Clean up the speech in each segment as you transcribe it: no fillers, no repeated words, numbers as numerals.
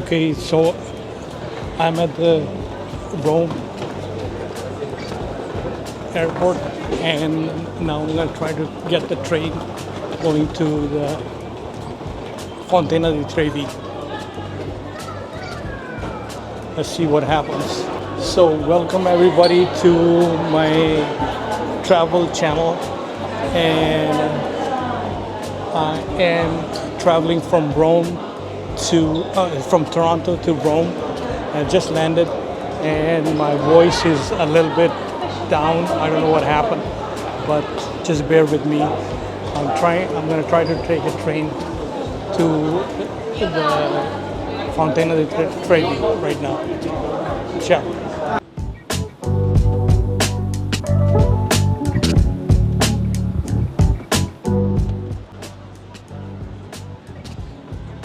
Okay, so I'm at the Rome airport, and now I'm gonna try to get the train going to the Fontana di Trevi. Let's see what happens. So welcome everybody to my travel channel, and I am traveling from from Toronto to Rome. I just landed and my voice is a little bit down. I don't know what happened, but just bear with me. I'm gonna try to take a train to the Fontana di Trevi right now. Ciao.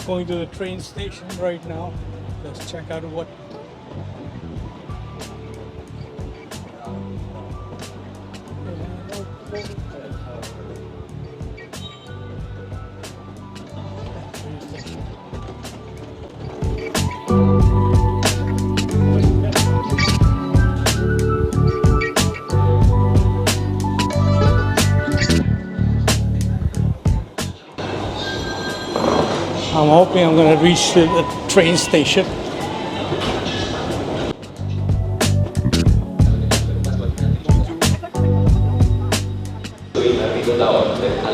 Going to the train station right now. Let's check out what I'm hoping I'm gonna reach the train station.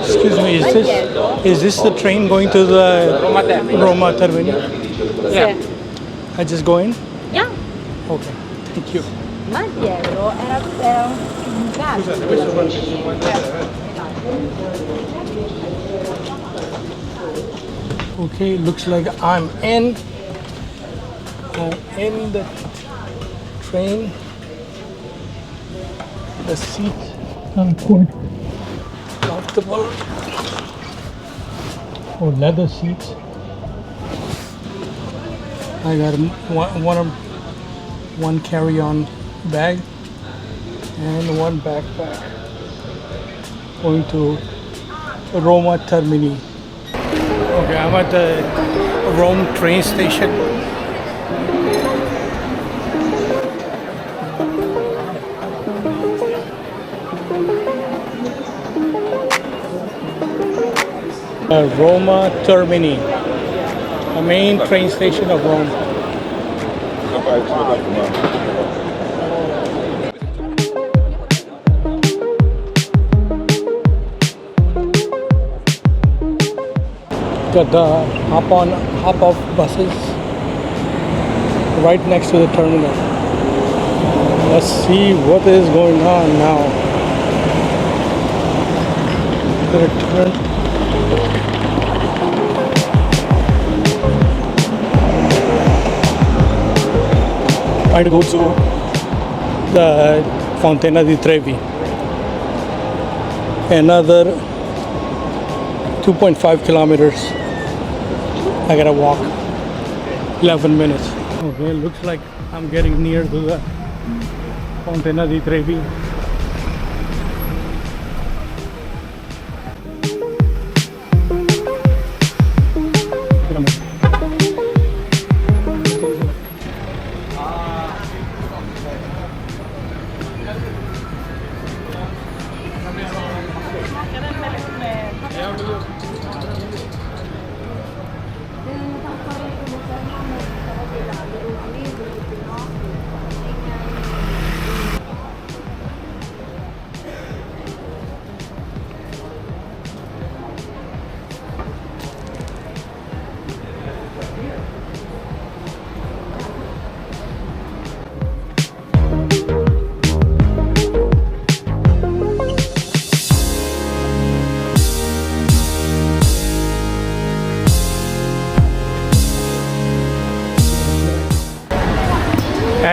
Excuse me, is this the train going to the Roma terminal? Yeah. I just go in? Yeah. Okay, thank you. Ma dietro era un gas. Okay, looks like I'm in the train. The seats are quite comfortable, or leather seats. I got one carry-on bag and one backpack. Going to Roma Termini. Okay, I'm at the Rome train station. Roma Termini, the main train station of Rome. Got the hop off buses right next to the terminal. Let's see what is going on now. Gonna turn. Try to go to the Fontana di Trevi. Another 2.5 kilometers. I gotta walk 11 minutes. Okay, looks like I'm getting near to the Fontana di Trevi.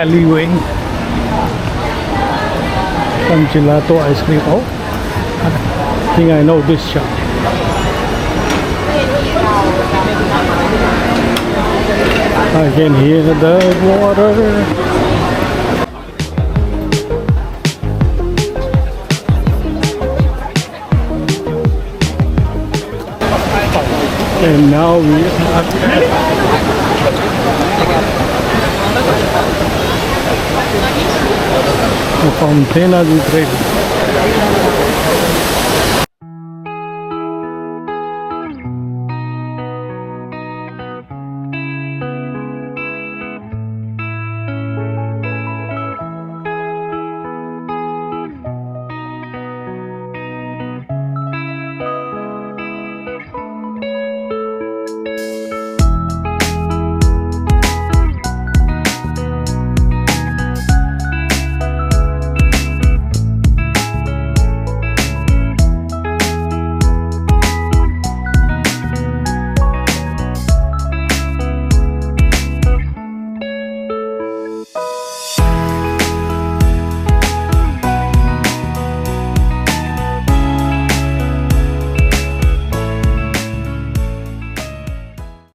Alleyway from gelato ice cream. Oh, I think I know this shop. I can hear the water. And now we are Fontana di Trevi.